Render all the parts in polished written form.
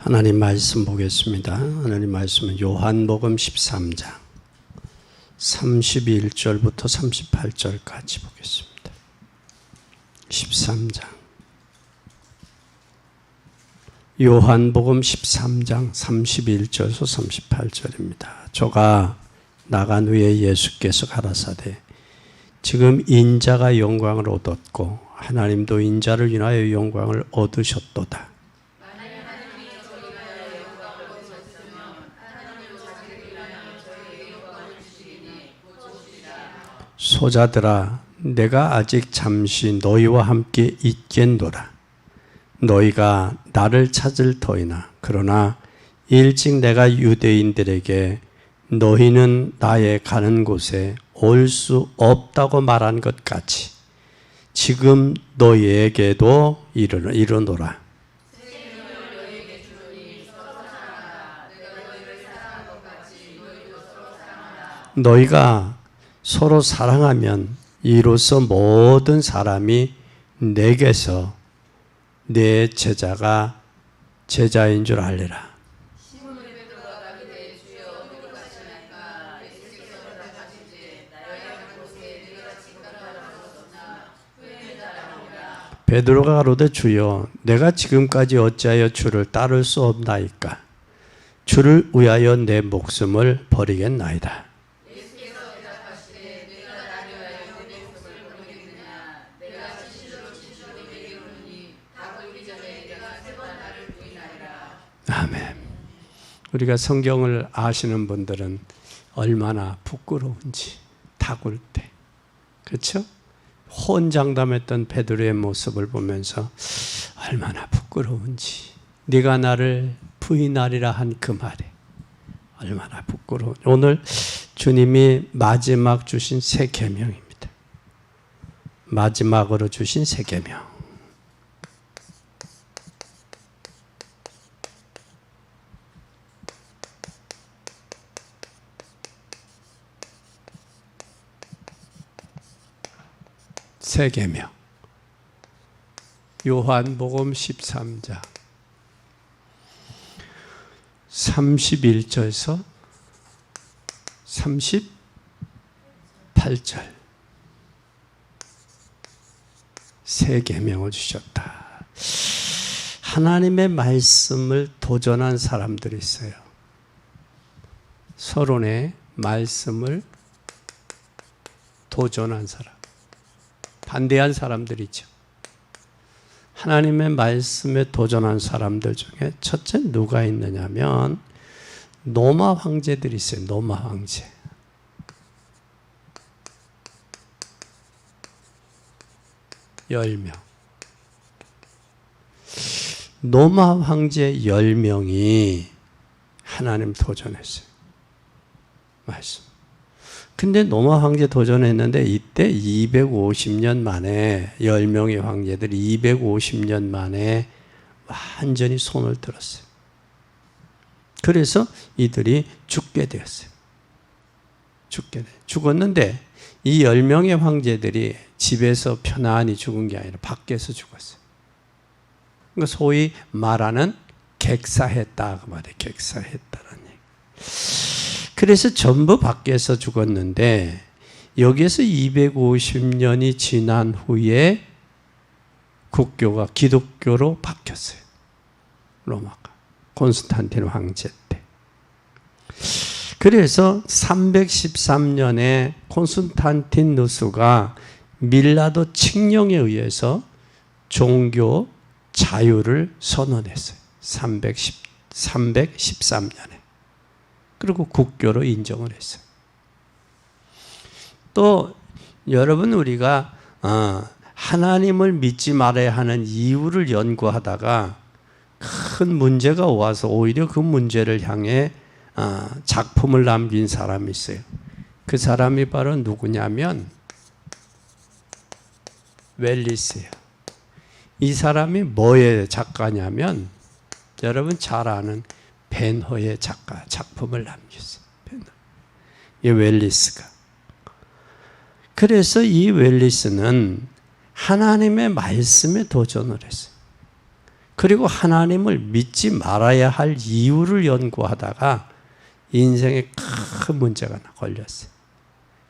하나님 말씀 보겠습니다. 하나님 말씀은 요한복음 13장 31절부터 38절까지 보겠습니다. 13장 요한복음 13장 31절에서 38절입니다. 저가 나간 후에 예수께서 가라사대 지금 인자가 영광을 얻었고 하나님도 인자를 인하여 영광을 얻으셨도다. 소자들아 내가 아직 잠시 너희와 함께 있겠노라. 너희가 나를 찾을 터이나 그러나 일찍 내가 유대인들에게 너희는 나의 가는 곳에 올 수 없다고 말한 것 같이 지금 너희에게도 이르노라. 너희가 서로 사랑하면 이로써 모든 사람이 내게서 내 제자인 줄 알리라. 베드로가 가로되 주여 내가 지금까지 어찌하여 주를 따를 수 없나이까. 주를 위하여 내 목숨을 버리겠나이다. 아멘. 우리가 성경을 아시는 분들은 얼마나 부끄러운지 다굴 때, 그렇죠? 호언장담했던 베드로의 모습을 보면서 얼마나 부끄러운지, 네가 나를 부인하리라 한 그 말에 얼마나 부끄러운. 오늘 주님이 마지막 주신 새 계명입니다. 마지막으로 주신 새 계명. 새 계명. 요한복음 13장 31절에서 38절. 새 계명을 주셨다. 하나님의 말씀을 도전한 사람들이 있어요. 서론의 말씀을 도전한 사람. 반대한 사람들이 있죠. 하나님의 말씀에 도전한 사람들 중에 첫째 누가 있느냐면 노마 황제들이 있어요. 노마 황제. (10명) 노마 황제 10명이 하나님 도전했어요. 말씀. 근데 노마 황제 도전했는데 이때 250년 만에 10명의 황제들이 250년 만에 완전히 손을 들었어요. 그래서 이들이 죽게 되었어요. 죽었는데 이 10명의 황제들이 집에서 편안히 죽은 게 아니라 밖에서 죽었어요. 그러니까 소위 말하는 객사했다 그 말이에요. 객사했다는 얘기. 그래서 전부 밖에서 죽었는데 여기에서 250년이 지난 후에 국교가 기독교로 바뀌었어요. 로마가. 콘스탄틴 황제 때. 그래서 313년에 콘스탄틴 누스가 밀라도 칙령에 의해서 종교 자유를 선언했어요. 313년에. 그리고 국교로 인정을 했어요. 또 여러분 우리가 하나님을 믿지 말아야 하는 이유를 연구하다가 큰 문제가 와서 오히려 그 문제를 향해 작품을 남긴 사람이 있어요. 그 사람이 바로 누구냐면 웰리스예요. 이 사람이 뭐의 작가냐면 여러분 잘 아는 벤허의 작품을 남겼어요. 이 웰리스가. 그래서 이 웰리스는 하나님의 말씀에 도전을 했어요. 그리고 하나님을 믿지 말아야 할 이유를 연구하다가 인생에 큰 문제가 걸렸어요.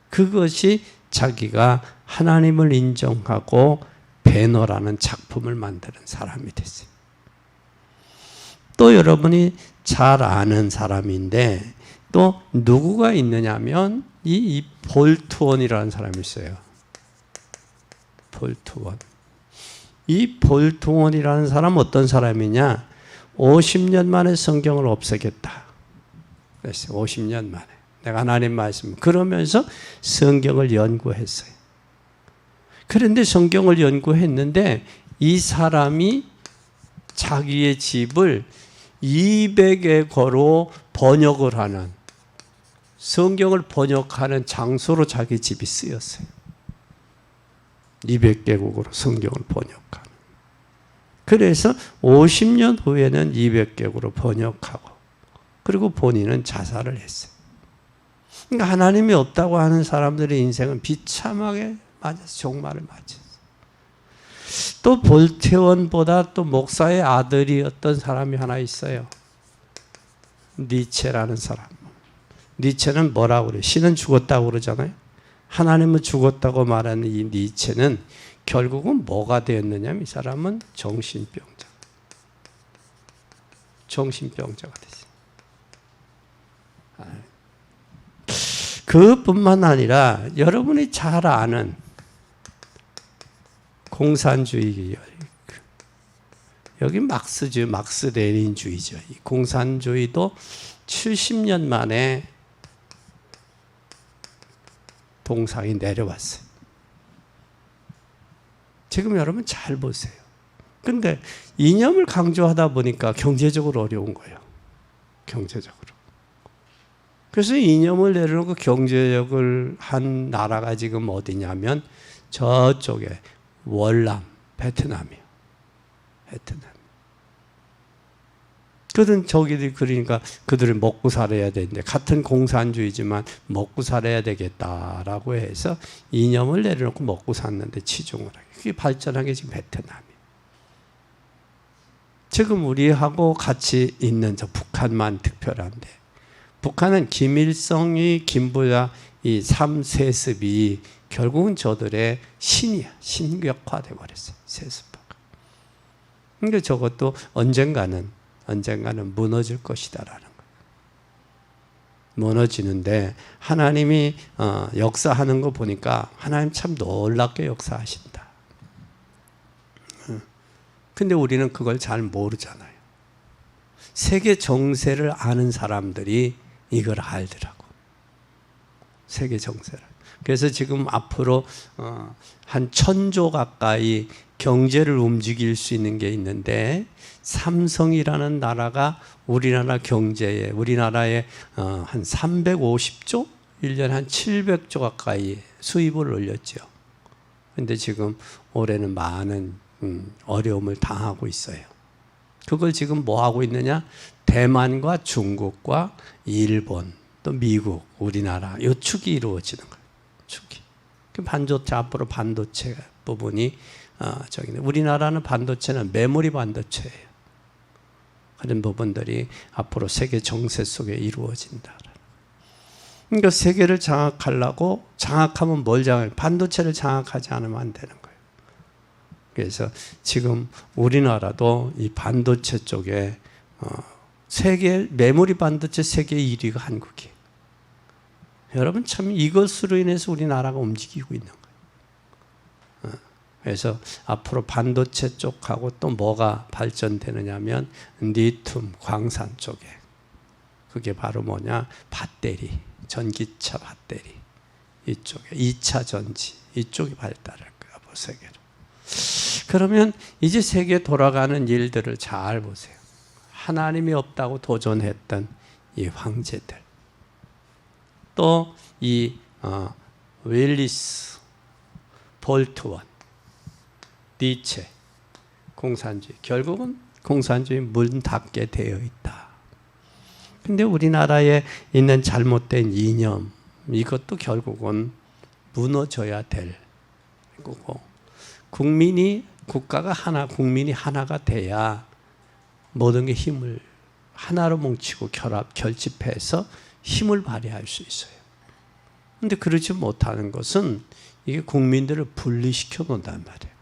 그것이 자기가 하나님을 인정하고 배너라는 작품을 만드는 사람이 됐어요. 또 여러분이 잘 아는 사람인데 또 누구가 있느냐면 이 볼트원이라는 사람이 있어요. 볼트원. 이 볼트원이라는 사람은 어떤 사람이냐? 50년 만에 성경을 없애겠다. 그랬어요. 50년 만에. 내가 하나님 말씀. 그러면서 성경을 연구했어요. 그런데 성경을 연구했는데 이 사람이 자기의 집을 200여 거로 번역을 하는, 성경을 번역하는 장소로 자기 집이 쓰였어요. 200개국으로 성경을 번역하는. 그래서 50년 후에는 200개국으로 번역하고 그리고 본인은 자살을 했어요. 그러니까 하나님이 없다고 하는 사람들의 인생은 비참하게 맞아서 종말을 맞았어요. 또 볼테원보다 또 목사의 아들이었던 사람이 하나 있어요. 니체라는 사람. 니체는 뭐라고 그래요? 신은 죽었다고 그러잖아요. 하나님은 죽었다고 말하는 이 니체는 결국은 뭐가 되었느냐면 이 사람은 정신병자가 됐어요. 그뿐만 아니라 여러분이 잘 아는 공산주의, 여기 막스 레닌주의죠. 이 공산주의도 70년 만에 동상이 내려왔어요. 지금 여러분 잘 보세요. 근데 이념을 강조하다 보니까 경제적으로 어려운 거예요. 경제적으로. 그래서 이념을 내려놓고 경제력을 한 나라가 지금 어디냐면 저쪽에 월남, 베트남이에요. 베트남. 그러니까 그들은 먹고 살아야 되는데 같은 공산주의지만 먹고 살아야 되겠다라고 해서 이념을 내려놓고 먹고 샀는데 치중을 하게. 그게 발전한 게 지금 베트남이에요. 지금 우리하고 같이 있는 저 북한만 특별한데 북한은 김일성이 김부자 이 3세습이 결국은 저들의 신이야. 신격화돼 버렸어요. 세습화가. 그러니까 저것도 언젠가는 무너질 것이다라는 거예요. 무너지는데 하나님이 역사하는 거 보니까 하나님 참 놀랍게 역사하신다. 근데 우리는 그걸 잘 모르잖아요. 세계 정세를 아는 사람들이 이걸 알더라고. 세계 정세를. 그래서 지금 앞으로 한 1000조 가까이 경제를 움직일 수 있는 게 있는데 삼성이라는 나라가 우리나라의 한 350조? 1년에 한 700조 가까이 수입을 올렸죠. 그런데 지금 올해는 많은 어려움을 당하고 있어요. 그걸 지금 뭐 하고 있느냐? 대만과 중국과 일본, 또 미국, 우리나라 이 축이 이루어지는 거예요. 축이. 반도체 앞으로 반도체 부분이 우리나라는 반도체는 메모리 반도체예요. 그런 부분들이 앞으로 세계 정세 속에 이루어진다. 그러니까 세계를 장악하려고 장악하면 뭘 장악해요? 반도체를 장악하지 않으면 안 되는 거예요. 그래서 지금 우리나라도 이 반도체 쪽에 세계 메모리 반도체 세계 1위가 한국이에요. 여러분 참 이것으로 인해서 우리나라가 움직이고 있는 거예요. 그래서 앞으로 반도체 쪽하고 또 뭐가 발전되느냐면 리튬 광산 쪽에 그게 바로 뭐냐? 배터리, 전기차 배터리 이쪽에 2차 전지 이쪽이 발달할 거야, 세계로. 그러면 이제 세계 돌아가는 일들을 잘 보세요. 하나님이 없다고 도전했던 이 황제들, 또 이 윌리스, 볼트원, 니체, 공산주의. 결국은 공산주의 문 닫게 되어 있다. 근데 우리나라에 있는 잘못된 이념, 이것도 결국은 무너져야 될 거고, 국가가 하나, 국민이 하나가 돼야 모든 게 힘을 하나로 뭉치고 결집해서 힘을 발휘할 수 있어요. 그런데 그렇지 못하는 것은 이게 국민들을 분리시켜 놓는단 말이에요.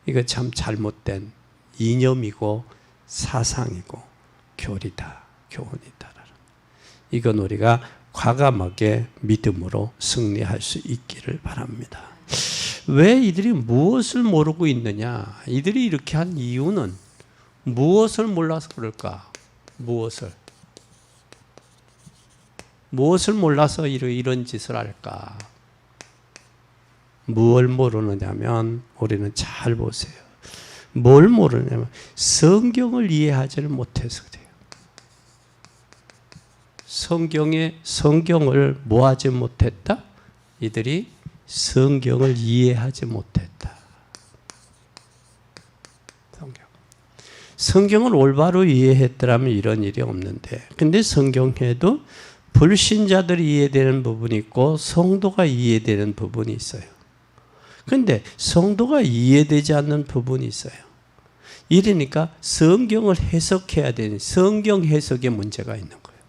이거 참 잘못된 이념이고 사상이고 교리다, 교훈이다. 이건 우리가 과감하게 믿음으로 승리할 수 있기를 바랍니다. 왜 이들이 무엇을 모르고 있느냐? 이들이 이렇게 한 이유는 무엇을 몰라서 그럴까? 무엇을 몰라서 이런 짓을 할까? 무엇을 모르느냐면 우리는 잘 보세요. 뭘 모르냐면 성경을 이해하지를 못해서 그래요. 성경을 뭐하지 못했다? 이들이 성경을 이해하지 못했다. 성경을 올바로 이해했더라면 이런 일이 없는데, 근데 성경에도 불신자들이 이해되는 부분이 있고 성도가 이해되는 부분이 있어요. 근데 성도가 이해되지 않는 부분이 있어요. 이러니까 성경을 해석해야 되는 성경 해석에 문제가 있는 거예요.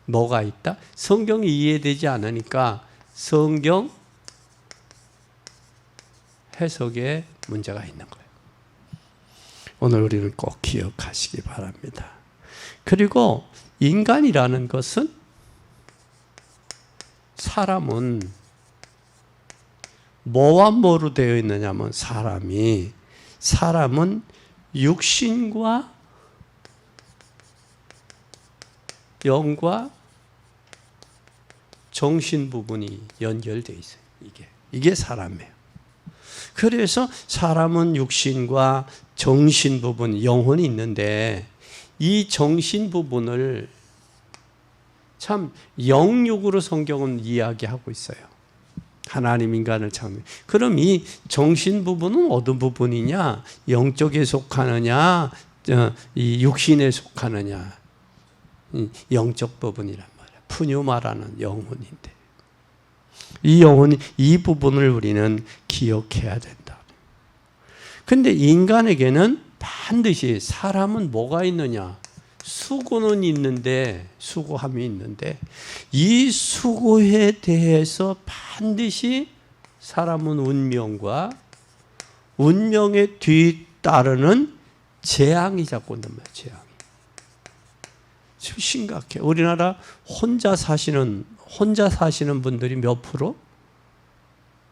뭐가 있다? 성경이 이해되지 않으니까 성경 해석에 문제가 있는 거예요. 오늘 우리는 꼭 기억하시기 바랍니다. 그리고 인간이라는 것은, 사람은 뭐와 뭐로 되어 있느냐면 사람은 육신과 영과 정신 부분이 연결되어 있어요. 이게 사람이에요. 그래서 사람은 육신과 정신 부분, 영혼이 있는데 이 정신 부분을 참 영육으로 성경은 이야기하고 있어요. 하나님 인간을 창조. 그럼 이 정신 부분은 어떤 부분이냐? 영적에 속하느냐? 이 육신에 속하느냐? 영적 부분이란 말이에요. 푸뉴마라는 영혼인데 이 부분을 우리는 기억해야 된다. 근데 인간에게는 반드시 사람은 뭐가 있느냐? 수고는 있는데, 수고함이 있는데 이 수고에 대해서 반드시 사람은 운명에 뒤따르는 재앙이 자꾸 온단 말이에요. 재앙이. 지금 심각해. 우리나라 혼자 사시는 분들이 몇 프로?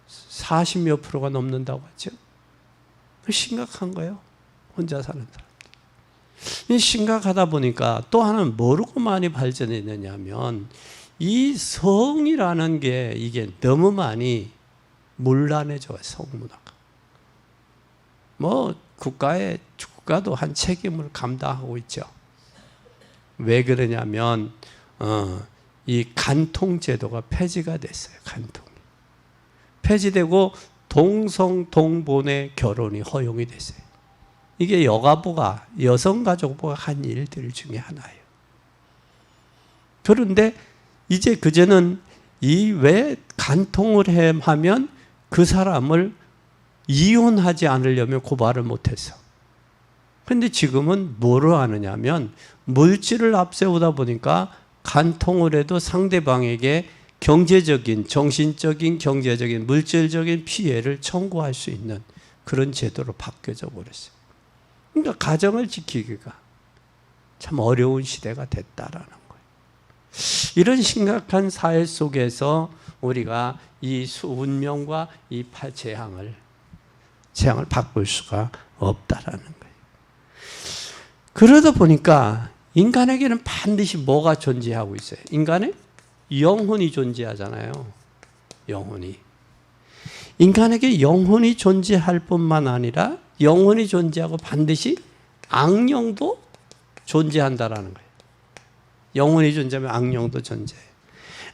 40몇 프로가 넘는다고 하죠. 심각한 거예요. 혼자 사는 사람. 심각하다 보니까 또 하나는 뭐로 많이 발전했느냐면 이 성이라는 게 이게 너무 많이 문란해져요. 성문화가. 국가도 한 책임을 감당하고 있죠. 왜 그러냐면 이 간통제도가 폐지가 됐어요. 간통이 폐지되고 동성동본의 결혼이 허용이 됐어요. 이게 여성가족부가 한 일들 중에 하나예요. 그런데 이제 그제는 왜 간통을 하면 그 사람을 이혼하지 않으려면 고발을 못했어. 그런데 지금은 뭐로 하느냐면 물질을 앞세우다 보니까 간통을 해도 상대방에게 경제적인, 정신적인, 경제적인, 물질적인 피해를 청구할 수 있는 그런 제도로 바뀌어져 버렸어요. 그러니까 가정을 지키기가 참 어려운 시대가 됐다라는 거예요. 이런 심각한 사회 속에서 우리가 이 운명과 이 재앙을 바꿀 수가 없다라는 거예요. 그러다 보니까 인간에게는 반드시 뭐가 존재하고 있어요? 인간의 영혼이 존재하잖아요. 영혼이. 인간에게 영혼이 존재할 뿐만 아니라 영혼이 존재하고 반드시 악령도 존재한다라는 거예요. 영혼이 존재하면 악령도 존재해요.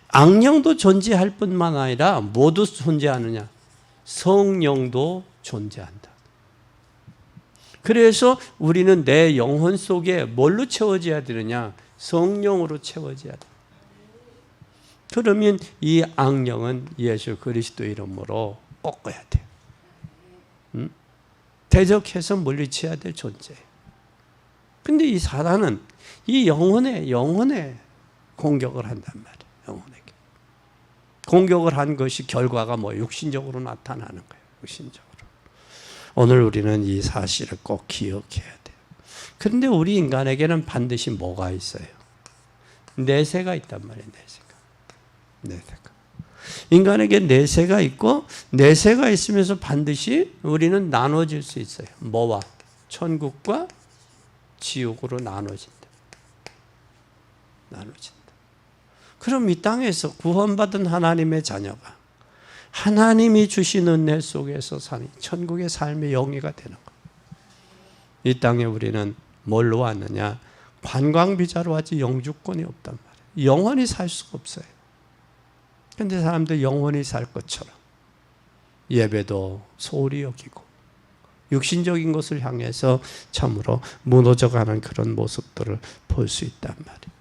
악령도 존재할 뿐만 아니라 모두 존재하느냐? 성령도 존재한다. 그래서 우리는 내 영혼 속에 뭘로 채워져야 되느냐? 성령으로 채워져야 돼. 그러면 이 악령은 예수 그리스도 이름으로 꺾어야 돼요. 대적해서 물리쳐야 될 존재예요. 근데 이 사단은 이 영혼에 공격을 한단 말이에요. 영혼에게. 공격을 한 것이 결과가 뭐 육신적으로 나타나는 거예요. 육신적으로. 오늘 우리는 이 사실을 꼭 기억해야 돼요. 그런데 우리 인간에게는 반드시 뭐가 있어요? 내세가 있단 말이에요. 내세가. 인간에게 내세가 있고 내세가 있으면서 반드시 우리는 나눠질 수 있어요. 뭐와? 천국과 지옥으로 나눠진다. 그럼 이 땅에서 구원받은 하나님의 자녀가 하나님이 주신 은혜 속에서 사는 천국의 삶의 영예가 되는 거예요. 이 땅에 우리는 뭘로 왔느냐? 관광비자로 왔지 영주권이 없단 말이에요. 영원히 살 수가 없어요. 그런데 사람들 영원히 살 것처럼 예배도 소홀히 여기고 육신적인 것을 향해서 참으로 무너져가는 그런 모습들을 볼 수 있단 말이에요.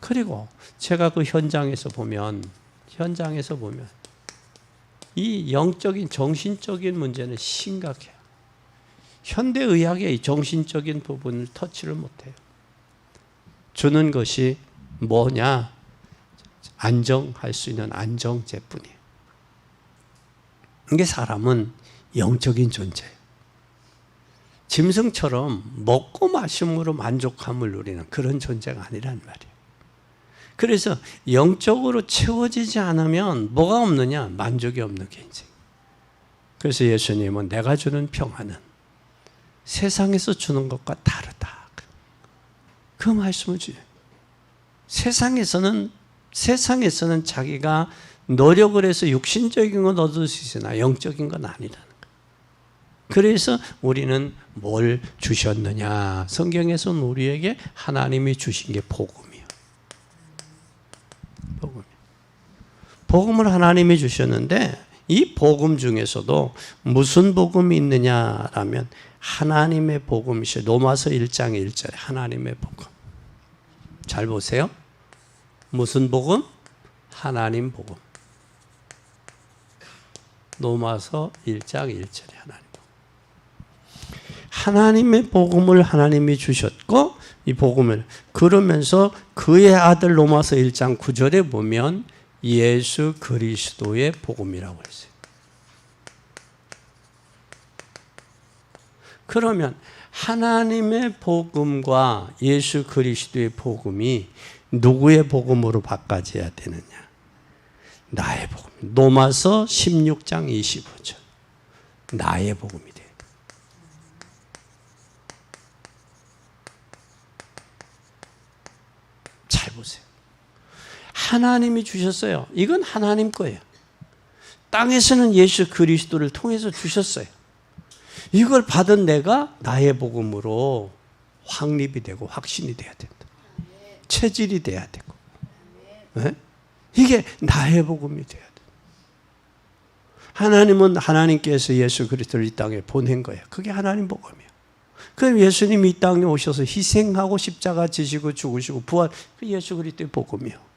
그리고 제가 그 현장에서 보면 이 영적인 정신적인 문제는 심각해요. 현대의학의 정신적인 부분을 터치를 못해요. 주는 것이 뭐냐? 안정할 수 있는 안정제뿐이에요. 이게 사람은 영적인 존재예요. 짐승처럼 먹고 마심으로 만족함을 누리는 그런 존재가 아니란 말이에요. 그래서 영적으로 채워지지 않으면 뭐가 없느냐? 만족이 없는 게 인생. 그래서 예수님은 내가 주는 평안은 세상에서 주는 것과 다르다. 그 말씀을 주요. 세상에서는 자기가 노력을 해서 육신적인 건 얻을 수 있으나 영적인 건 아니라는 거예요. 그래서 우리는 뭘 주셨느냐? 성경에서는 우리에게 하나님이 주신 게 복음이에요. 복음을 하나님이 주셨는데 이 복음 중에서도 무슨 복음이 있느냐라면 하나님의 복음이시죠. 로마서 1장 1절에 하나님의 복음. 잘 보세요. 무슨 복음? 하나님 복음. 로마서 1장 1절에 하나님 복음. 하나님의 복음을 하나님이 주셨고 이 복음을 그러면서 그의 아들 로마서 1장 9절에 보면 예수 그리스도의 복음이라고 했어요. 그러면 하나님의 복음과 예수 그리스도의 복음이 누구의 복음으로 바꿔져야 되느냐? 나의 복음. 로마서 16장 25절. 나의 복음이 돼요. 잘 보세요. 하나님이 주셨어요. 이건 하나님 거예요. 땅에서는 예수 그리스도를 통해서 주셨어요. 이걸 받은 내가 나의 복음으로 확립이 되고 확신이 돼야 된다. 체질이 돼야 되고. 네? 이게 나의 복음이 돼야 돼. 하나님은 하나님께서 예수 그리스도를 이 땅에 보낸 거예요. 그게 하나님 복음이에요. 그럼 예수님이 이 땅에 오셔서 희생하고 십자가 지시고 죽으시고 부활, 그 예수 그리스도의 복음이에요.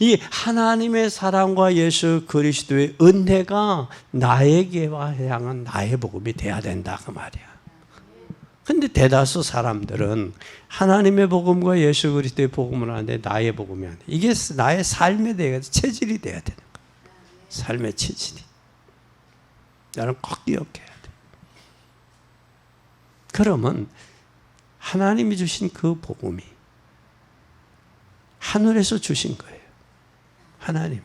이 하나님의 사랑과 예수 그리스도의 은혜가 나에게 향한 나의 복음이 돼야 된다 그 말이야. 근데 대다수 사람들은 하나님의 복음과 예수 그리스도의 복음을 하는데 나의 복음이 아니야. 이게 나의 삶에 대해서 체질이 돼야 되는 거야. 삶의 체질이. 나는 꼭 기억해야 돼. 그러면 하나님이 주신 그 복음이 하늘에서 주신 거예요. 하나님이.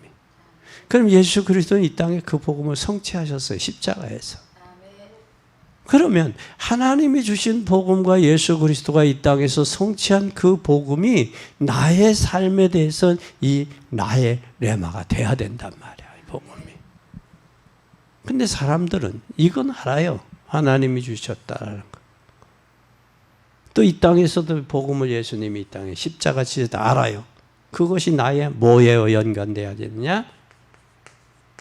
그럼 예수 그리스도는 이 땅에 그 복음을 성취하셨어요. 십자가에서. 그러면 하나님이 주신 복음과 예수 그리스도가 이 땅에서 성취한 그 복음이 나의 삶에 대해서 이 나의 레마가 돼야 된단 말이야. 이 복음이. 근데 사람들은 이건 알아요. 하나님이 주셨다라는 거. 또 이 땅에서도 복음을 예수님이 이 땅에 십자가 지셨다 알아요. 그것이 나의 뭐에 연관돼야 되느냐?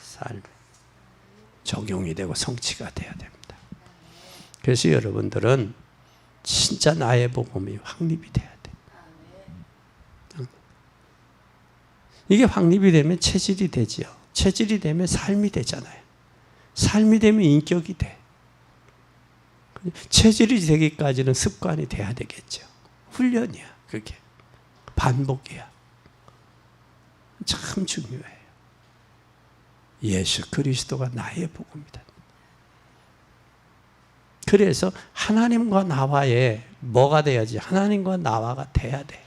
삶에 적용이 되고 성취가 돼야 됩니다. 그래서 여러분들은 진짜 나의 복음이 확립이 돼야 돼. 이게 확립이 되면 체질이 되지요. 체질이 되면 삶이 되잖아요. 삶이 되면 인격이 돼. 체질이 되기까지는 습관이 돼야 되겠죠. 훈련이야. 그게 반복이야. 참 중요해요. 예수 그리스도가 나의 복음이다. 그래서 하나님과 나와의 뭐가 돼야지? 하나님과 나와가 돼야 돼.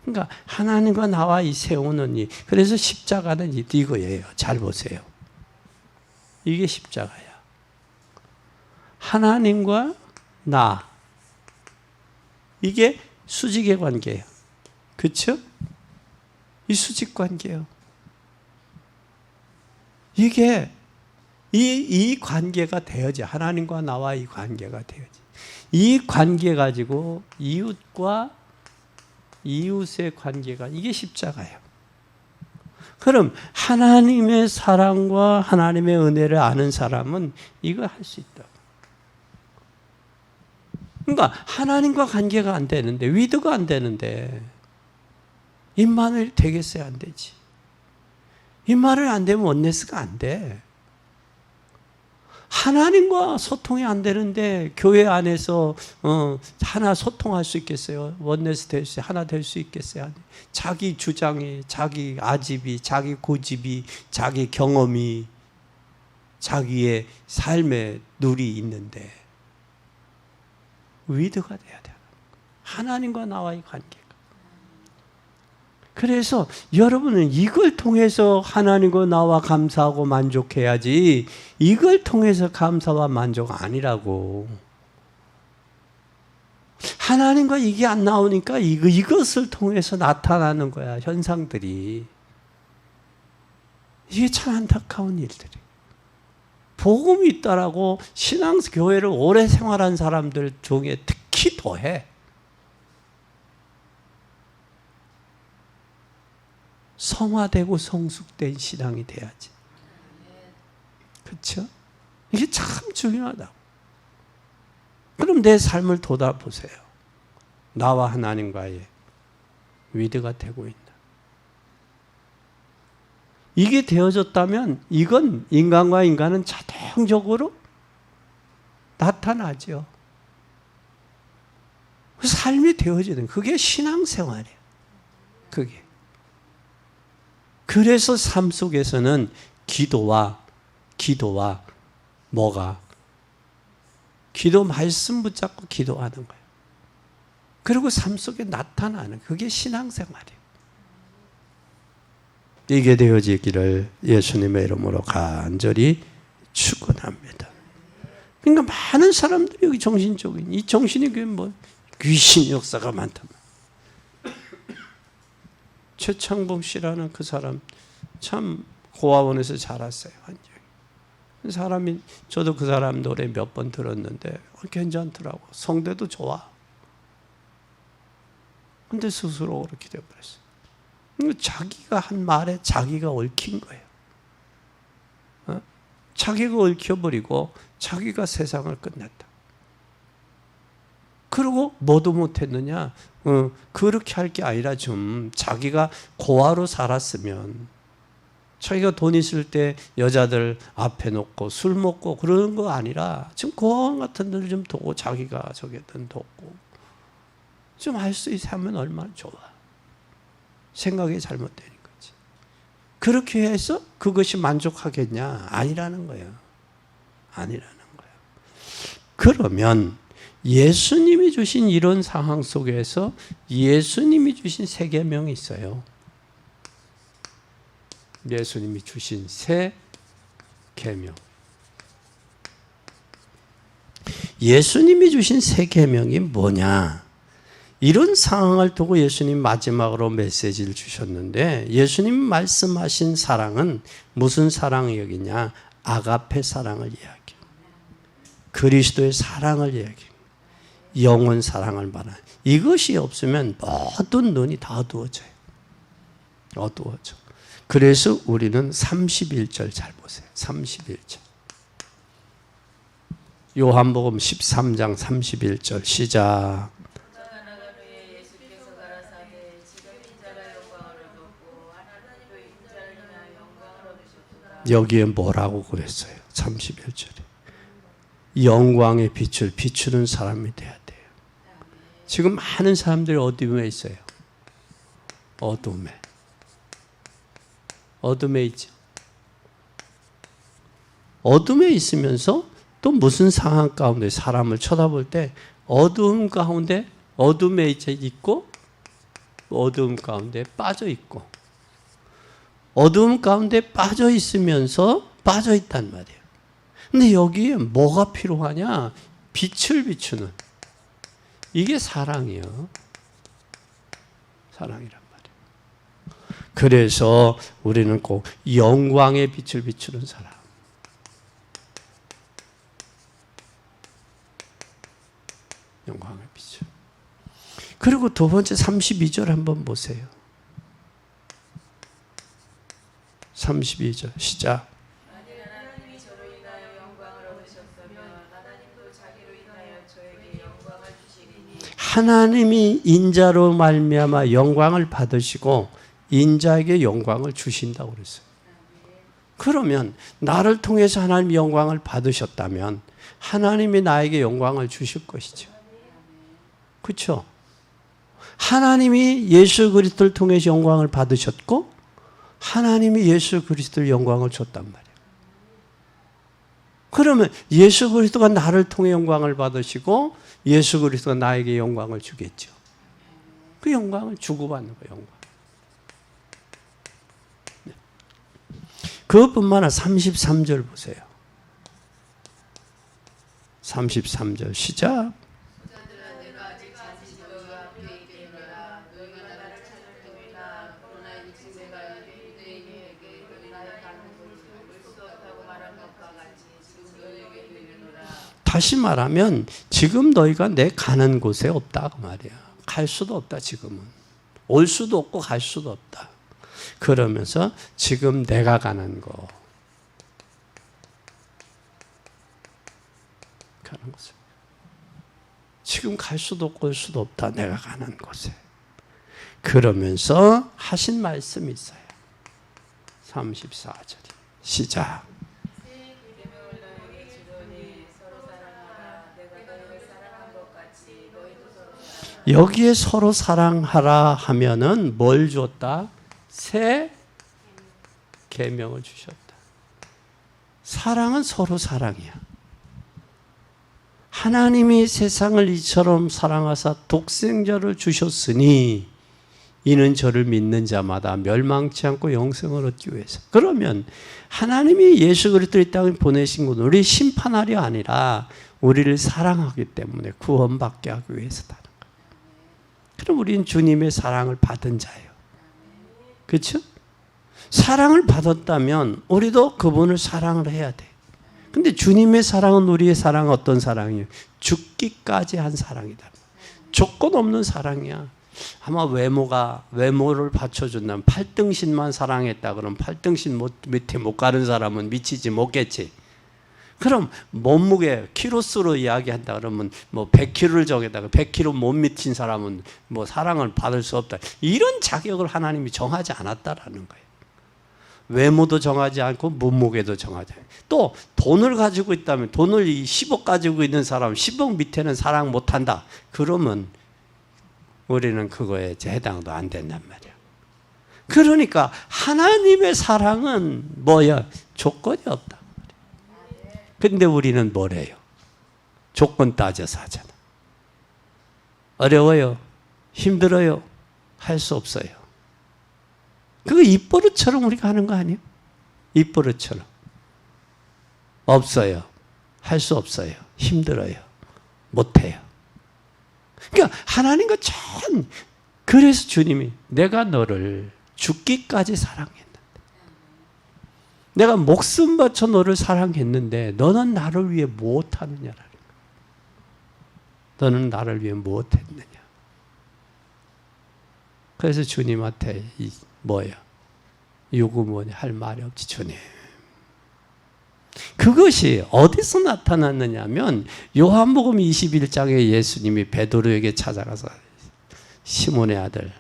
그러니까 하나님과 나와 이 세우는 이, 그래서 십자가는 이거예요. 잘 보세요. 이게 십자가야. 하나님과 나. 이게 수직의 관계예요. 그렇죠? 이 수직 관계예요. 이게 이 관계가 되어지. 하나님과 나와 이 관계가 되어지. 이 관계 가지고 이웃과 이웃의 관계가 이게 십자가예요. 그럼 하나님의 사랑과 하나님의 은혜를 아는 사람은 이거 할 수 있다. 그러니까 하나님과 관계가 안 되는데, 위드가 안 되는데 임마누엘이 되겠어야 안 되지. 임마누엘 안 되면 원네스가 안 돼. 하나님과 소통이 안 되는데 교회 안에서 하나 소통할 수 있겠어요? 원네스 될 수, 하나 될 수 있겠어요? 자기 주장이, 자기 아집이, 자기 고집이, 자기 경험이, 자기의 삶의 룰이 있는데 위드가 돼야 돼요. 하나님과 나와의 관계가. 그래서 여러분은 이걸 통해서 하나님과 나와 감사하고 만족해야지, 이걸 통해서 감사와 만족 아니라고. 하나님과 이게 안 나오니까 이것을 통해서 나타나는 거야, 현상들이. 이게 참 안타까운 일들이. 복음이 있다라고 신앙교회를 오래 생활한 사람들 중에 특히 더해. 성화되고 성숙된 신앙이 돼야지. 그렇죠? 이게 참 중요하다고. 그럼 내 삶을 돌아보세요. 나와 하나님과의 위드가 되고 있나? 이게 되어졌다면 이건 인간과 인간은 자동적으로 나타나죠. 삶이 되어지는, 그게 신앙생활이에요. 그게. 그래서 삶 속에서는 기도와 뭐가? 기도 말씀 붙잡고 기도하는 거예요. 그리고 삶 속에 나타나는, 그게 신앙생활이에요. 이게 되어지기를 예수님의 이름으로 간절히 축원합니다. 그러니까 많은 사람들이 여기 정신적인, 이 정신이 뭐 귀신 역사가 많다면. 최창봉 씨라는 그 사람 참 고아원에서 자랐어요. 완전히. 사람이, 저도 그 사람 노래 몇 번 들었는데 괜찮더라고. 성대도 좋아. 근데 스스로 그렇게 되어버렸어요. 자기가 한 말에 자기가 얽힌 거예요. 자기가 얽혀버리고 자기가 세상을 끝냈다. 그리고 뭐도 못했느냐? 그렇게 할 게 아니라 좀 자기가 고아로 살았으면, 자기가 돈 있을 때 여자들 앞에 놓고 술 먹고 그러는 거 아니라 지금 고아원 같은 데를 좀 두고 자기가 저기든 돕고 좀 할 수 있어 하면 얼마나 좋아. 생각이 잘못되는 거지. 그렇게 해서 그것이 만족하겠냐? 아니라는 거예요. 아니라는 거예요. 그러면 예수님이 주신 이런 상황 속에서 예수님이 주신 세 계명이 있어요. 예수님이 주신 세 계명. 예수님이 주신 세 계명이 뭐냐? 이런 상황을 두고 예수님 마지막으로 메시지를 주셨는데, 예수님 말씀하신 사랑은 무슨 사랑이냐? 아가페 사랑을 이야기해요. 그리스도의 사랑을 이야기해요. 영원 사랑을 말하는. 이것이 없으면 모든 눈이 다 어두워져요. 어두워져. 그래서 우리는 31절 잘 보세요. 31절. 요한복음 13장 31절 시작. 여기에 뭐라고 그랬어요? 31절에. 영광의 빛을 비추는 사람이 돼야 돼요. 지금 많은 사람들이 어둠에 있어요. 어둠에 있죠. 어둠에 있으면서 또 무슨 상황 가운데 사람을 쳐다볼 때 어두움 가운데 어둠에 있고 어두움 가운데 빠져 있고 어두움 가운데 빠져 있으면서 빠져 있단 말이에요. 근데 여기에 뭐가 필요하냐? 빛을 비추는 이게 사랑이에요. 사랑이란 말이에요. 그래서 우리는 꼭 영광의 빛을 비추는 사람. 영광의 빛을. 그리고 두 번째 32절 한번 보세요. 32절 시작. 만일 하나님이 저로 인하여 영광을 얻으셨다면 하나님도 자기로 인하여 저에게 영광을 주시리니. 하나님이 인자로 말미암아 영광을 받으시고 인자에게 영광을 주신다고 그랬어요. 그러면 나를 통해서 하나님이 영광을 받으셨다면 하나님이 나에게 영광을 주실 것이죠. 그렇죠? 하나님이 예수 그리스도를 통해서 영광을 받으셨고 하나님이 예수 그리스도를 영광을 줬단 말이에요. 그러면 예수 그리스도가 나를 통해 영광을 받으시고 예수 그리스도가 나에게 영광을 주겠죠. 그 영광을 주고받는 거예요. 영광. 네. 그것뿐만 아니라 33절 보세요. 33절 시작. 다시 말하면 지금 너희가 내 가는 곳에 없다 그 말이야. 갈 수도 없다 지금은. 올 수도 없고 갈 수도 없다. 그러면서 지금 내가 가는 곳. 가는 곳에. 지금 갈 수도 없고 올 수도 없다. 내가 가는 곳에. 그러면서 하신 말씀이 있어요. 34절 시작. 여기에 서로 사랑하라 하면은 뭘 줬다? 새 계명을 주셨다. 사랑은 서로 사랑이야. 하나님이 세상을 이처럼 사랑하사 독생자를 주셨으니 이는 저를 믿는 자마다 멸망치 않고 영생을 얻기 위해서. 그러면 하나님이 예수 그리스도를 이 땅에 보내신 것은 우리 심판하려 아니라 우리를 사랑하기 때문에 구원받게 하기 위해서다. 그럼 우리는 주님의 사랑을 받은 자예요. 그렇죠? 사랑을 받았다면 우리도 그분을 사랑을 해야 돼. 근데 주님의 사랑은 우리의 사랑은 어떤 사랑이에요? 죽기까지 한 사랑이다. 조건 없는 사랑이야. 아마 외모를 받쳐준다면 8등신만 사랑했다 그러면 8등신 밑에 못 가는 사람은 미치지 못겠지. 그럼 몸무게 키로수로 이야기한다 그러면 뭐 100kg를 정했다가 100kg 못 미친 사람은 뭐 사랑을 받을 수 없다. 이런 자격을 하나님이 정하지 않았다라는 거예요. 외모도 정하지 않고 몸무게도 정하지 않고. 또 돈을 가지고 있다면 돈을 10억 가지고 있는 사람 10억 밑에는 사랑 못한다. 그러면 우리는 그거에 해당도 안 된단 말이야. 그러니까 하나님의 사랑은 뭐야? 조건이 없다. 근데 우리는 뭐래요? 조건 따져서 하잖아. 어려워요. 힘들어요. 할 수 없어요. 그거 입버릇처럼 우리가 하는 거 아니에요? 입버릇처럼. 없어요. 할 수 없어요. 힘들어요. 못해요. 그러니까 하나님과 전 그래서 주님이 내가 너를 죽기까지 사랑했는데 내가 목숨 바쳐 너를 사랑했는데 너는 나를 위해 무엇하느냐라는 거야. 너는 나를 위해 무엇했느냐. 그래서 주님한테 뭐야? 요구 뭐냐 할 말이 없지 주님. 그것이 어디서 나타났느냐면 요한복음 21장에 예수님이 베드로에게 찾아가서 시몬의 아들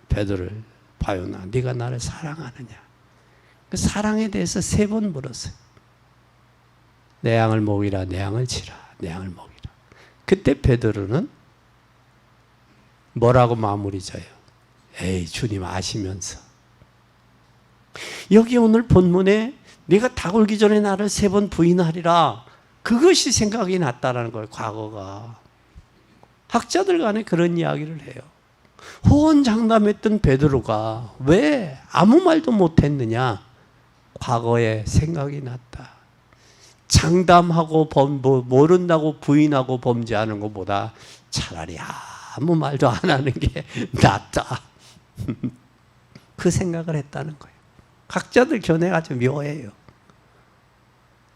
베드로를 바요나 네가 나를 사랑하느냐. 그 사랑에 대해서 3번 물었어요. 내 양을 먹이라, 내 양을 치라, 내 양을 먹이라. 그때 베드로는 뭐라고 마무리 져요? 에이, 주님 아시면서. 여기 오늘 본문에 네가 닭 울기 전에 나를 3번 부인하리라, 그것이 생각이 났다라는 거예요. 과거가. 학자들 간에 그런 이야기를 해요. 호언장담했던 베드로가 왜 아무 말도 못했느냐? 과거에 생각이 났다. 장담하고 모른다고 부인하고 범죄하는 것보다 차라리 아무 말도 안 하는 게 낫다. 그 생각을 했다는 거예요. 각자들 견해가 좀 묘해요.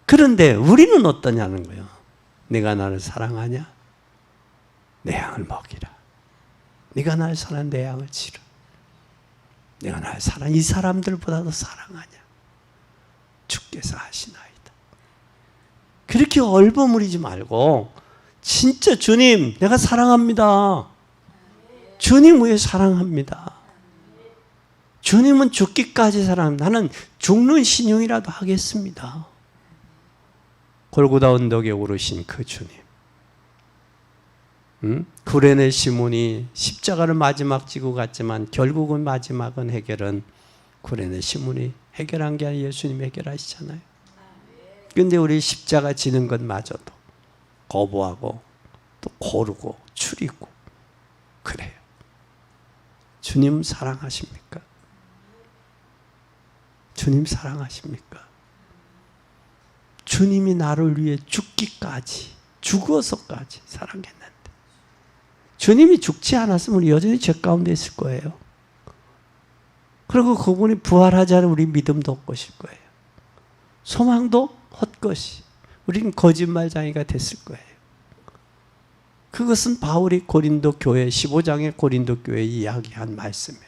그런데 우리는 어떠냐는 거예요. 네가 나를 사랑하냐? 내 양을 먹이라. 네가 나를 사랑하냐? 내 양을 치라. 내가 나를 사랑, 이 사람들보다도 사랑하냐? 주께서 하시나이다. 그렇게 얼버무리지 말고 진짜 주님, 내가 사랑합니다. 주님 왜 사랑합니다. 주님은 죽기까지 사랑합니다. 나는 죽는 신용이라도 하겠습니다. 골고다 언덕에 오르신 그 주님. 구레네 시몬이 십자가를 마지막 지고 갔지만 결국은 마지막은 해결은 구레네 시몬이 해결한 게 아니라 예수님이 해결하시잖아요. 그런데 우리 십자가 지는 것마저도 거부하고 또 고르고 추리고 그래요. 주님 사랑하십니까? 주님 사랑하십니까? 주님이 나를 위해 죽기까지, 죽어서까지 사랑했는데 주님이 죽지 않았으면 우리 여전히 죄 가운데 있을 거예요. 그리고 그분이 부활하지 않은 우리 믿음도 없으실 거예요. 소망도 헛것이, 우리는 거짓말쟁이가 됐을 거예요. 그것은 바울이 고린도 교회 15장의 고린도 교회에 이야기한 말씀이에요.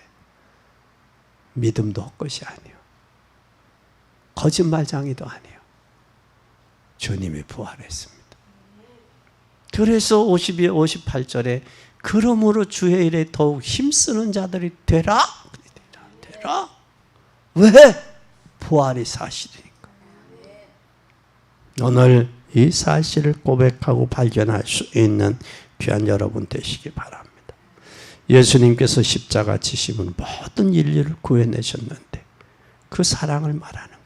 믿음도 헛것이 아니에요. 거짓말쟁이도 아니에요. 주님이 부활했습니다. 그래서 58절에 그러므로 주의 일에 더욱 힘쓰는 자들이 되라. 되라. 왜? 부활이 사실이니까. 오늘 이 사실을 고백하고 발견할 수 있는 귀한 여러분 되시기 바랍니다. 예수님께서 십자가 지심은 모든 인류를 구해내셨는데 그 사랑을 말하는 거예요.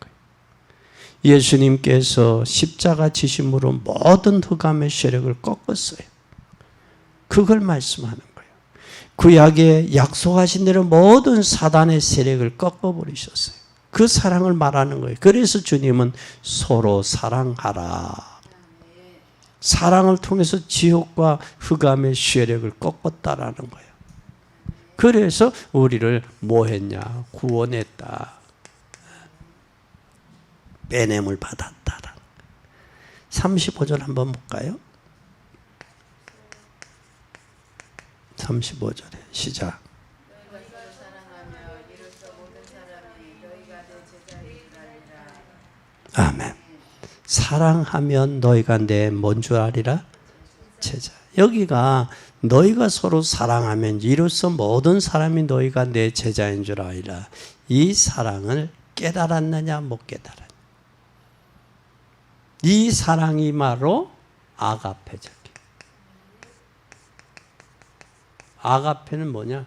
예수님께서 십자가 지심으로 모든 흑암의 세력을 꺾었어요. 그걸 말씀하는 거예요. 구약에 약속하신 대로 모든 사단의 세력을 꺾어버리셨어요. 그 사랑을 말하는 거예요. 그래서 주님은 서로 사랑하라. 사랑을 통해서 지옥과 흑암의 세력을 꺾었다라는 거예요. 그래서 우리를 뭐 했냐? 구원했다. 빼냄을 받았다. 35절 한번 볼까요? 35절에 시작. 아멘. 사랑하면 너희가 내 뭔 줄 아리라? 제자. 여기가 너희가 서로 사랑하면 이로써 모든 사람이 너희가 내 제자인 줄 아리라. 이 사랑을 깨달았느냐 못 깨달았느냐. 이 사랑이 바로 아가페적. 아가페는 뭐냐?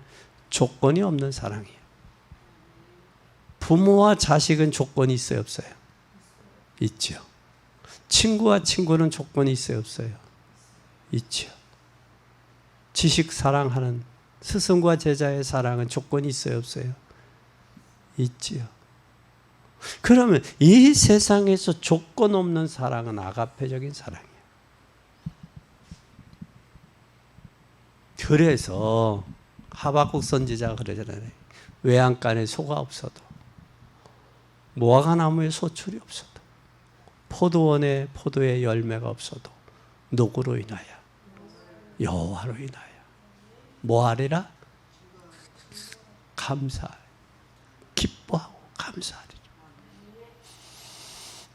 조건이 없는 사랑이에요. 부모와 자식은 조건이 있어요, 없어요? 있죠. 친구와 친구는 조건이 있어요, 없어요? 있죠. 지식 사랑하는 스승과 제자의 사랑은 조건이 있어요, 없어요? 있지요. 그러면 이 세상에서 조건 없는 사랑은 아가페적인 사랑이에요. 그래서 하박국 선지자가 그러잖아요. 외양간에 소가 없어도, 무화과 나무에 소출이 없어도, 포도원에 포도의 열매가 없어도 누구로 인하여? 여호와로 인하여. 뭐하리라? 감사하리. 기뻐하고 감사하리라.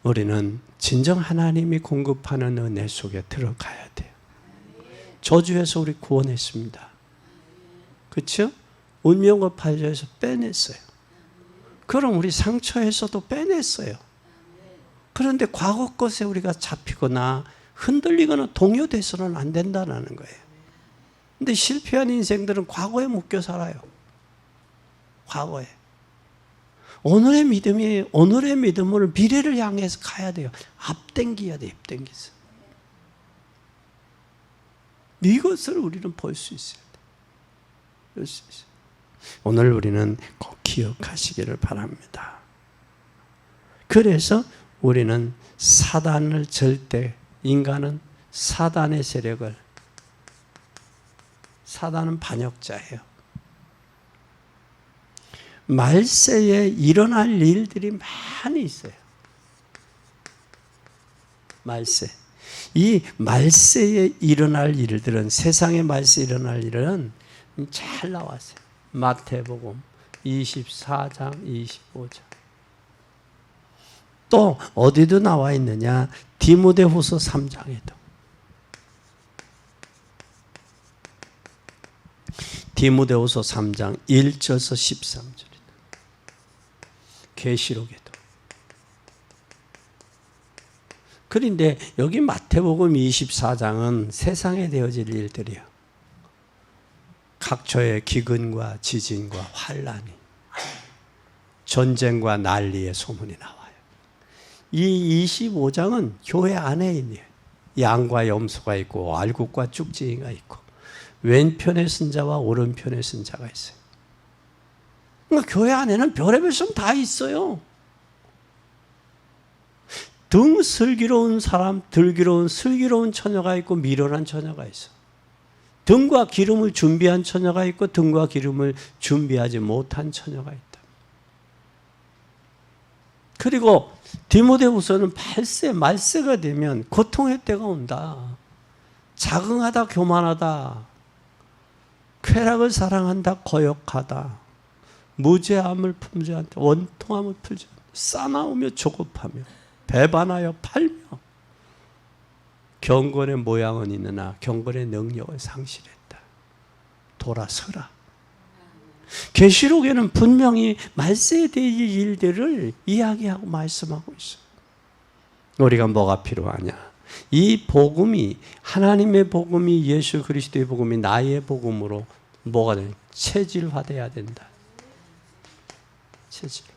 우리는 진정 하나님이 공급하는 은혜 속에 들어가야 돼요. 저주에서 우리 구원했습니다. 그렇죠? 운명과 팔자에서 빼냈어요. 그럼 우리 상처에서도 빼냈어요. 그런데 과거 것에 우리가 잡히거나 흔들리거나 동요돼서는 안 된다는 거예요. 근데 실패한 인생들은 과거에 묶여 살아요. 과거에. 오늘의 믿음을 미래를 향해서 가야 돼요. 앞당겨야 돼요. 앞당겨서. 이것을 우리는 볼 수 있어야 돼요. 볼 수 있어요. 오늘 우리는 꼭 기억하시기를 바랍니다. 그래서 우리는 사단을 인간은 사단의 세력을, 사단은 반역자예요. 말세에 일어날 일들이 많이 있어요. 말세. 이 말세에 일어날 일들은, 세상의 말세에 일어날 일은 잘 나왔어요. 마태복음 24장, 25장. 또 어디도 나와 있느냐? 디모데후서 3장에도. 디모데후서 3장 1절에서 13절이다. 계시록에도. 그런데 여기 마태복음 24장은 세상에 되어질 일들이요. 각처의 기근과 지진과 환란이, 전쟁과 난리의 소문이 나와요. 이 25장은 교회 안에 있네요. 양과 염소가 있고 알곡과 쭉지이가 있고 왼편의 선자와 오른편의 선자가 있어요. 그러니까 교회 안에는 별의별 좀 다 있어요. 등 슬기로운 사람, 슬기로운 처녀가 있고 미련한 처녀가 있어. 등과 기름을 준비한 처녀가 있고 등과 기름을 준비하지 못한 처녀가 있다. 그리고 디모데후서는 말세가 되면 고통의 때가 온다. 자긍하다, 교만하다, 쾌락을 사랑한다, 거역하다, 무죄함을 품지 않다, 원통함을 풀지 않다, 싸나우며 조급하며 배반하여 팔며 경건의 모양은 있으나 경건의 능력을 상실했다. 돌아서라. 계시록에는 분명히 말세에 대한 일들을 이야기하고 말씀하고 있어요. 우리가 뭐가 필요하냐? 이 복음이, 하나님의 복음이, 예수 그리스도의 복음이 나의 복음으로 뭐가 되냐? 체질화돼야 된다. 체질화.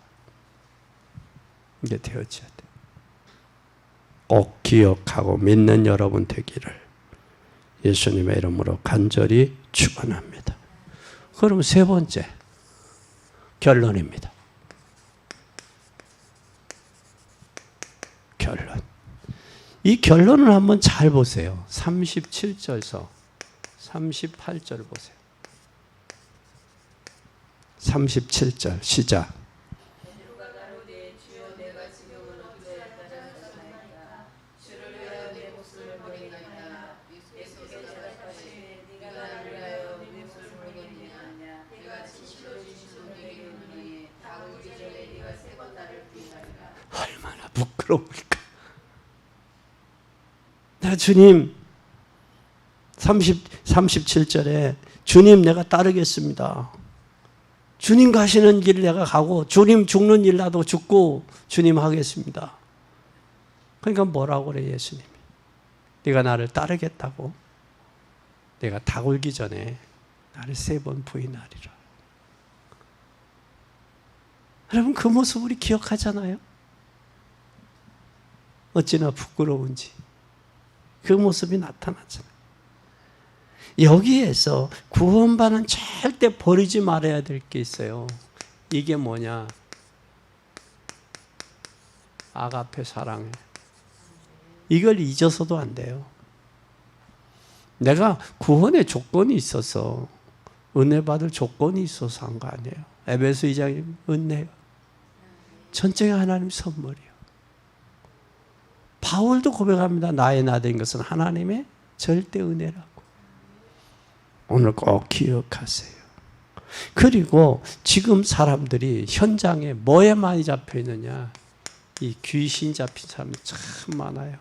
이게 되어져야 돼. 꼭 기억하고 믿는 여러분 되기를 예수님의 이름으로 간절히 축원합니다. 그럼 세 번째 결론입니다. 결론. 이 결론을 한번 잘 보세요. 37절에서 38절 보세요. 37절 시작. 얼마나 부끄러울까. 나 주님, 37절에 주님 내가 따르겠습니다. 주님 가시는 길 내가 가고 주님 죽는 일 나도 죽고 주님 하겠습니다. 그러니까 뭐라고 그래 예수님이? 네가 나를 따르겠다고? 내가 다 굴기 전에 나를 3번 부인하리라. 여러분 그 모습 우리 기억하잖아요. 어찌나 부끄러운지 그 모습이 나타났잖아요. 여기에서 구원받은 절대 버리지 말아야 될 게 있어요. 이게 뭐냐? 아가페 사랑해. 이걸 잊어서도 안 돼요. 내가 구원의 조건이 있어서, 은혜 받을 조건이 있어서 한 거 아니에요. 에베소 2장이 은혜요. 전적인 하나님 선물이요. 바울도 고백합니다. 나의 나 된 것은 하나님의 절대 은혜라고. 오늘 꼭 기억하세요. 그리고 지금 사람들이 현장에 뭐에 많이 잡혀 있느냐? 이 귀신 잡힌 사람이 참 많아요.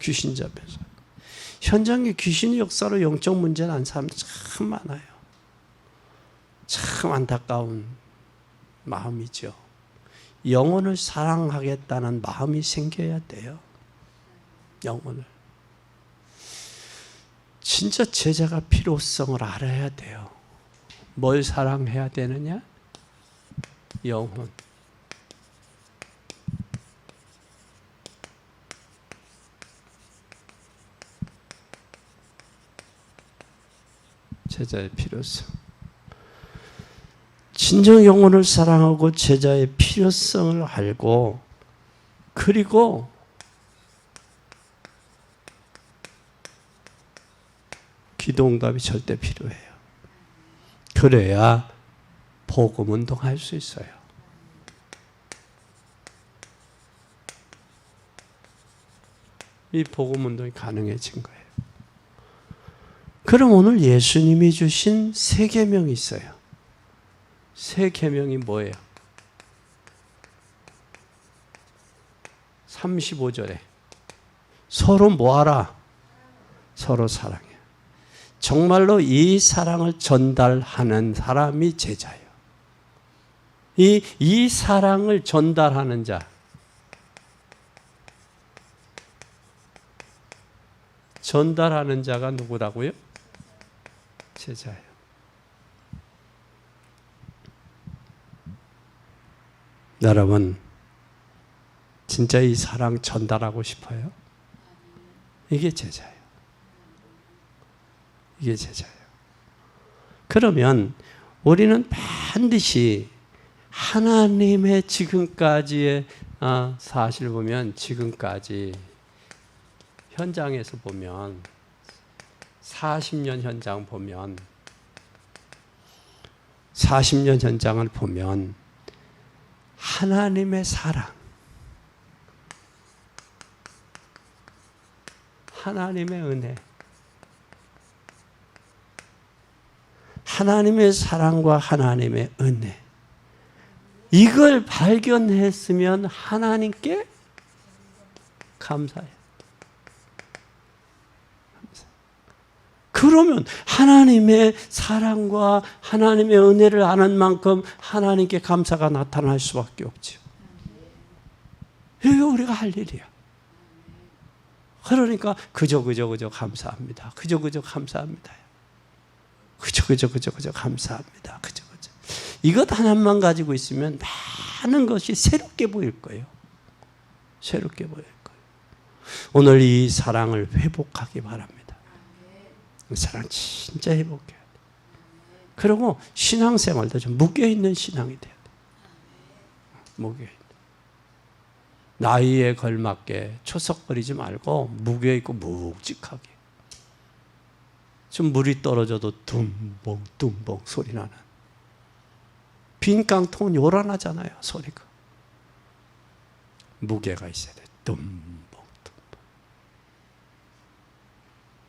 귀신 잡힌 사람. 현장에 귀신의 역사로 영적 문제 난 사람 참 많아요. 참 안타까운 마음이죠. 영혼을 사랑하겠다는 마음이 생겨야 돼요. 영혼을. 진짜 제자가 필요성을 알아야 돼요. 뭘 사랑해야 되느냐? 영혼. 제자의 필요성. 진정 영혼을 사랑하고 제자의 필요성을 알고 그리고 기도응답이 절대 필요해요. 그래야 복음운동할 수 있어요. 이 복음운동이 가능해진 거예요. 그럼 오늘 예수님이 주신 세 계명이 있어요. 세 계명이 뭐예요? 35절에 서로 뭐하라? 서로 사랑해. 정말로 이 사랑을 전달하는 사람이 제자예요. 이 사랑을 전달하는 자. 전달하는 자가 누구라고요? 제자예요. 여러분, 진짜 이 사랑 전달하고 싶어요? 이게 제자예요. 이게 제자예요. 그러면 우리는 반드시 하나님의 지금까지의 사실 보면 지금까지 현장에서 보면 40년 현장 보면 40년 현장을 보면 하나님의 사랑, 하나님의 은혜, 하나님의 사랑과 하나님의 은혜, 이걸 발견했으면 하나님께 감사해요. 그러면 하나님의 사랑과 하나님의 은혜를 아는 만큼 하나님께 감사가 나타날 수밖에 없죠. 이게 우리가 할 일이야. 그러니까 그저 감사합니다. 그저 감사합니다. 그저 감사합니다. 그저. 이것 하나만 가지고 있으면 많은 것이 새롭게 보일 거예요. 새롭게 보일 거예요. 오늘 이 사랑을 회복하기 바랍니다. 이 사랑 진짜 회복해야 돼. 그리고 신앙생활도 좀 묶여있는 신앙이 돼야 돼. 묶여있는. 나이에 걸맞게 초석거리지 말고 묶여있고 묵직하게. 좀 물이 떨어져도 tum봉 소리 나는. 빈 깡통은 요란하잖아요, 소리가. 무게가 있어야 돼. tum봉.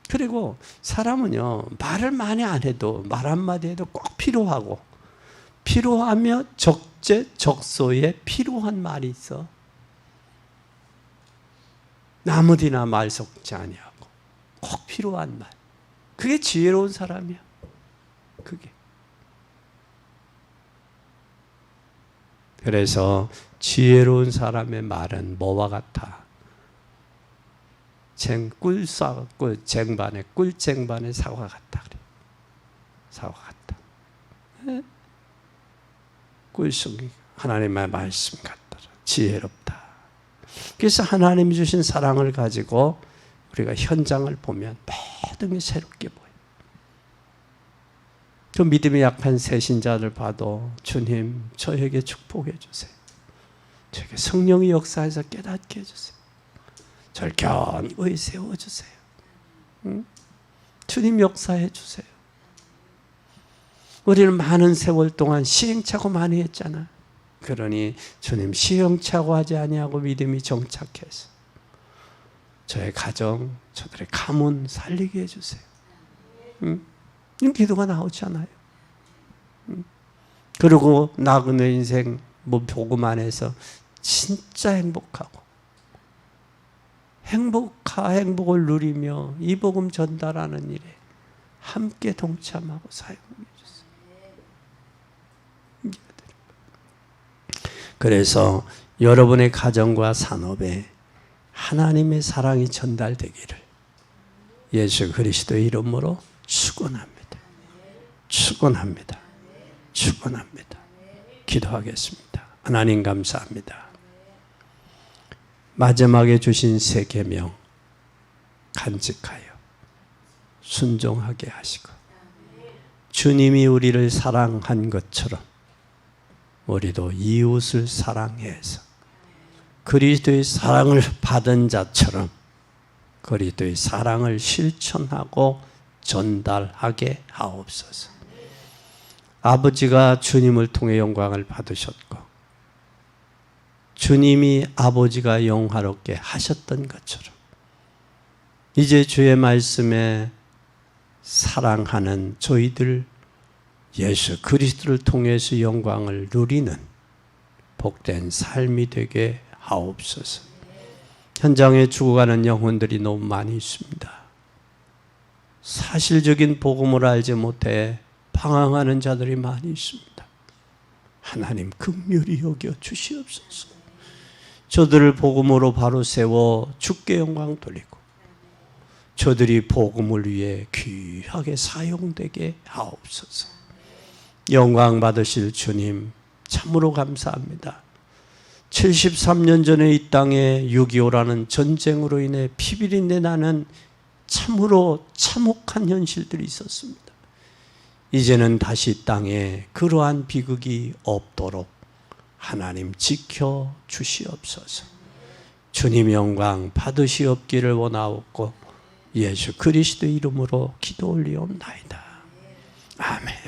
그리고 사람은요, 말을 많이 안 해도 말 한마디 해도 꼭 필요하고, 필요하며 적재적소에 필요한 말이 있어. 아무데나 말 섞지 아니하고 꼭 필요한 말. 그게 지혜로운 사람이야. 그게. 그래서 지혜로운 사람의 말은 뭐와 같아? 꿀쟁반에 사과 같다. 그래. 사과 같다. 꿀송이 하나님의 말씀 같다. 지혜롭다. 그래서 하나님이 주신 사랑을 가지고 우리가 현장을 보면 모든 게 새롭게 보여요. 그 믿음이 약한 새신자들 봐도 주님 저에게 축복해 주세요. 저에게 성령의 역사에서 깨닫게 해주세요. 저를 견고히 세워주세요. 응? 주님 역사해 주세요. 우리는 많은 세월 동안 시행착오 많이 했잖아. 그러니 주님 시행착오하지 아니하고 믿음이 정착해서 저의 가정, 저들의 가문 살리게 해주세요. 응? 이 기도가 나오잖아요. 응? 그리고 나그네 인생 복음 안에서 진짜 행복하고 행복을 누리며 이 복음 전달하는 일에 함께 동참하고 사용해 주세요. 그래서 여러분의 가정과 산업에 하나님의 사랑이 전달되기를 예수 그리스도의 이름으로 축원합니다. 축원합니다. 축원합니다. 기도하겠습니다. 하나님 감사합니다. 마지막에 주신 새 계명 간직하여 순종하게 하시고 주님이 우리를 사랑한 것처럼 우리도 이웃을 사랑해서 그리스도의 사랑을 받은 자처럼 그리스도의 사랑을 실천하고 전달하게 하옵소서. 아버지가 주님을 통해 영광을 받으셨고 주님이 아버지가 영화롭게 하셨던 것처럼 이제 주의 말씀에 사랑하는 저희들 예수 그리스도를 통해서 영광을 누리는 복된 삶이 되게 하옵소서. 현장에 죽어가는 영혼들이 너무 많이 있습니다. 사실적인 복음을 알지 못해 방황하는 자들이 많이 있습니다. 하나님 긍휼히 여겨 주시옵소서. 저들을 복음으로 바로 세워 주께 영광 돌리고 저들이 복음을 위해 귀하게 사용되게 하옵소서. 영광 받으실 주님 참으로 감사합니다. 73년 전에 이 땅에 6.25라는 전쟁으로 인해 피비린내 나는 참으로 참혹한 현실들이 있었습니다. 이제는 다시 땅에 그러한 비극이 없도록 하나님 지켜 주시옵소서. 주님 영광 받으시옵기를 원하옵고 예수 그리스도 이름으로 기도 올리옵나이다. 아멘.